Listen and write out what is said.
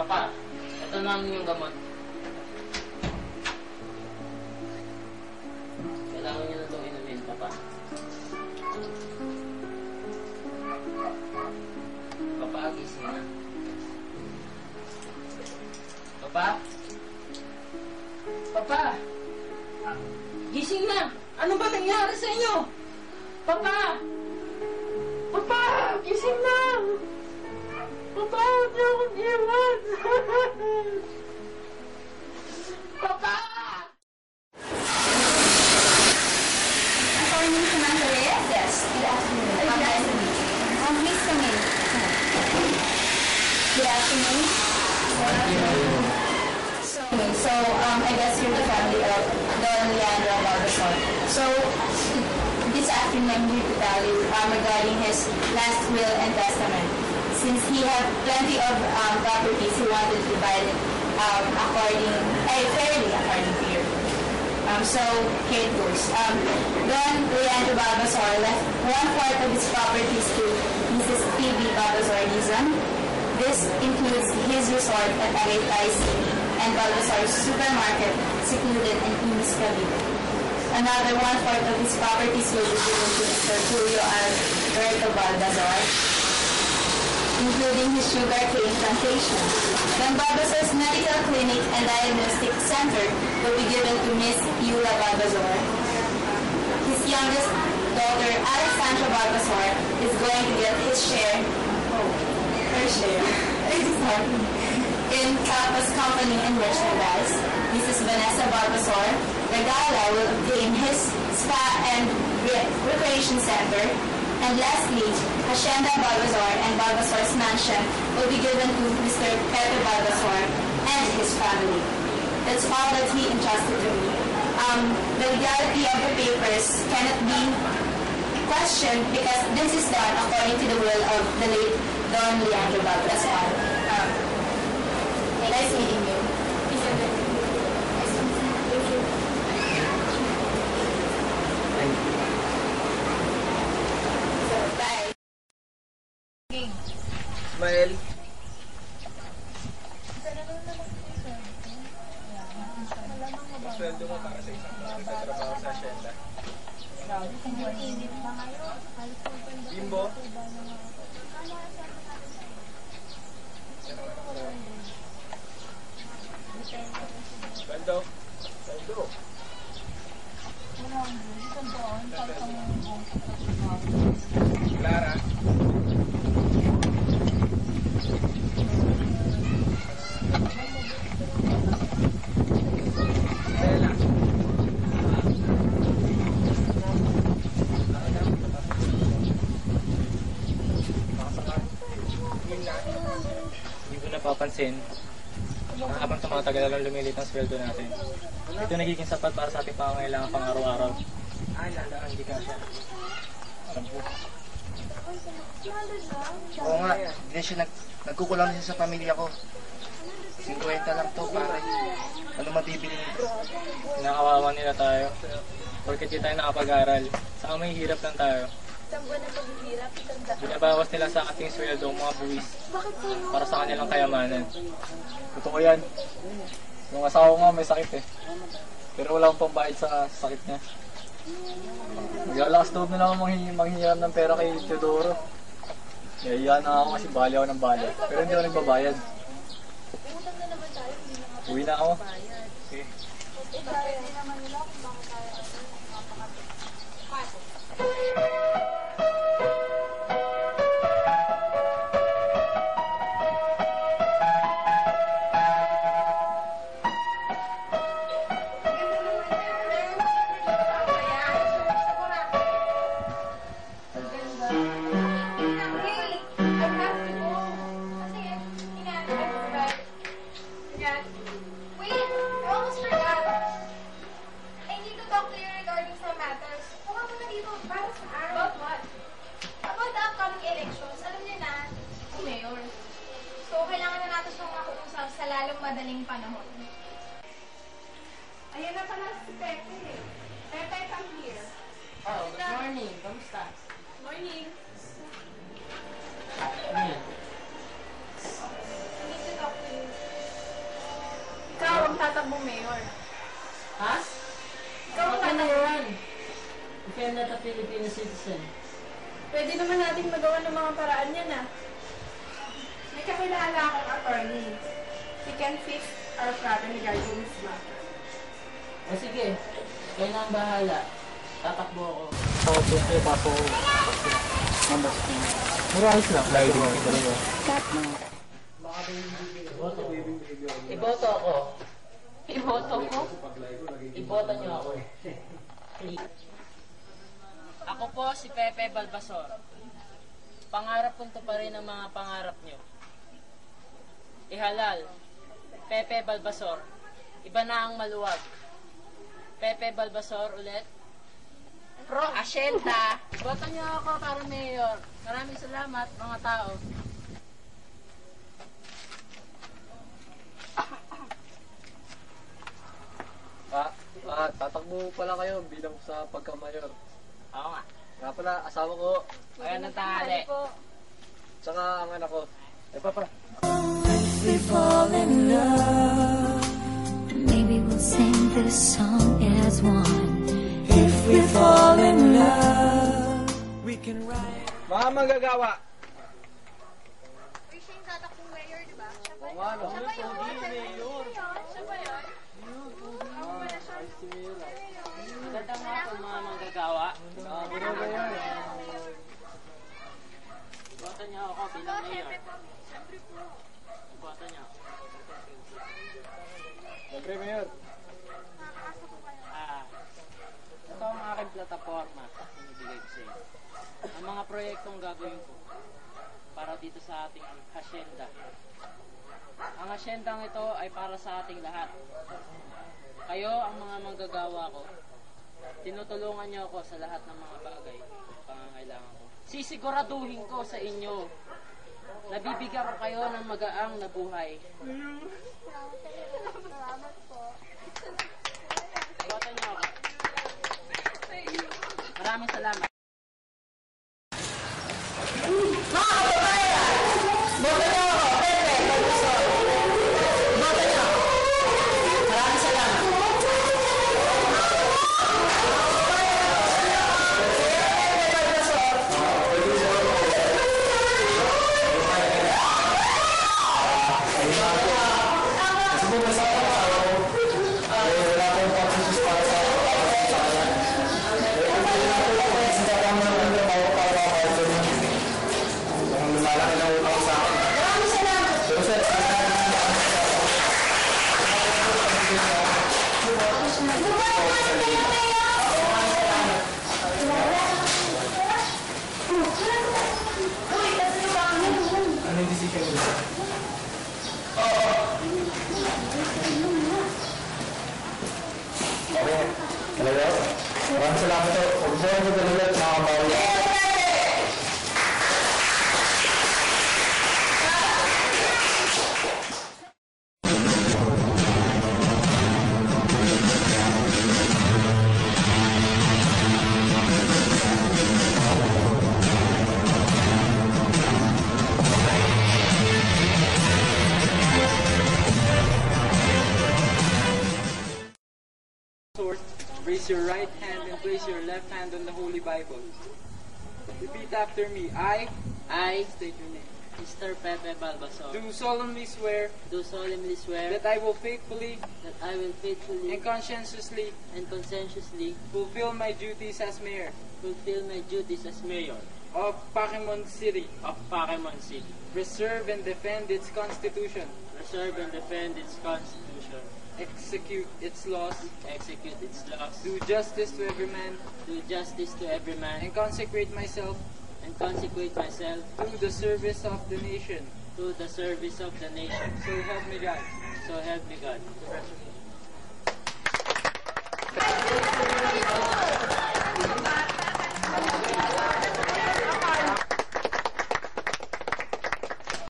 Papa, ito na yung gamot. Kailangan niyo na itong inumin, Papa. Papa, gising na. Papa? Papa? Gising na! Ano ba nangyari sa inyo? Papa! Papa! Gising na! Papa, huwag niyo akong iwan! Papa! Attorney Samantha Reyes? Yes. Good afternoon. Nice to meet you. Please come in. Good afternoon. So, I guess you're the family of Don Leandro Balbasor. So, this afternoon I'm here to tell you regarding his last will and testament. Since he had plenty of properties, he wanted to divide it fairly according to you. So, here it goes. Don Leandro Balbasor left 1/4 of his properties to Mrs. P.B. Balbasor Dizon. This includes his resort at Tagaytay City and Balbasor's supermarket secluded in Imus, Cavite. Another 1/4 of his properties will be given to Mr. Julio Alberto Balbasor, including his sugarcane plantation. Don Balbasor's medical clinic and diagnostic center will be given to Miss Eula Balbasor. His youngest daughter, Alexandra Balbasor, is going to get her share, in Kappa's company and merchandise. Mrs. Vanessa Balbasor Regala will obtain his spa and recreation center. And lastly, Hacienda Balbasor and Balbasor's mansion will be given to Mr. Pepe Balbasor and his family. That's all that he entrusted to me. The legality of the papers cannot be questioned because this is done according to the will of the late Don Leandro Balbasor. Nice meeting you. Ismael. Sweldo mo para sa isang taon sa trabaho sa Hacienda. Bimbo. Sweldo. Sweldo. Clara. Hindi ko napapansin na habang tumatagal lang lumilit ang sweldo natin. Ito nagiging sapat para sa ating pangangailangan pang araw-araw. Landaan, hindi ka siya. Oo nga, hindi siya nagkukulang siya sa pamilya ko. 50 lang to, pare. Ano mabibili nito? Kinakawawa nila tayo. Porket di tayo nakapag-aral. Saka may hirap lang tayo. Binabawas nila sa ating sweldo mga buwis para sa kanilang kayamanan. Totoo yan. Yung asawa ko nga may sakit eh. Pero wala akong pambayad sa sakit niya. Maglalakas loob na lang ako manghihiram ng pera kay Teodoro. Nahihiya na ako kasi bali ako ng bali. Pero hindi ako nagbabayad. Uwi na ako. Okay. Madaling panahon. Ayan na pala si Pepe. Pepe, come here. Oh, good morning. Kamusta? Morning. Ano? I need to talk to you. Pwede naman natin magawa ng mga paraan yan ah. May kakilala akong attorney. He can fix our problem regarding this matter. O sige, kayo na ang bahala. Tatakbo ako. Paso ko. Maraming lang. Iboto ako. Iboto ko? Iboto niyo ako. Ako po si Pepe Balbasor. Pangarap kong tuparin ang mga pangarap niyo. Ihalal. Pepe Balbasor. Iba na ang maluwag. Pepe Balbasor ulit. Pro Asyenda. Iboto niyo ako para mayor. Maraming salamat mga tao. Tatakbo pala kayo bilang sa pagkamayor. Oo nga. Nga pala, asawa ko, Kaya ng tanghali. tsaka ang anak ko. If we fall in love, maybe we'll sing this song as one. If we fall in love, we can write. Mga manggagawa! Uy, siya yung tatakbong mayor, di ba? Siya O nga, no? Siya ba yun? Siya ba yun? Ako pala siya. Magandang hapon mga manggagawa. Ano ba yan? Iboto niyo ako bilang mayor. Siyempre po. Iboto niyo. Siyempre, Mayor. Nakakasa po kayo. Ito ang aking plataforma na binibigay ko sa inyo. Ang mga proyektong gagawin ko para dito sa ating hasyenda. Ang hasyendang ito ay para sa ating lahat. Kayo, ang mga manggagawa ko, tinutulungan niyo ako sa lahat ng mga bagay na pangangailangan ko. Sisiguraduhin ko sa inyo na bibigyan ko kayo ng magaang na buhay. Salamat po. Iboto niyo ako. Maraming salamat. Maraming salamat po. Huwag mo talaga mga kabawi. Raise your right hand and place your left hand on the Holy Bible. Repeat after me. I state your name. Mr. Pepe Balbasor, Do solemnly swear do solemnly swear that I will faithfully that I will faithfully and conscientiously and conscientiously fulfill my duties as mayor fulfill my duties as mayor of Pakimon City, of Pakemon City, preserve and defend its constitution, preserve and defend its constitution, execute its laws, execute its laws, do justice to every man, do justice to every man, and consecrate myself and consecrate myself to the service of the nation. to the service of the nation. So help me God. So help me God.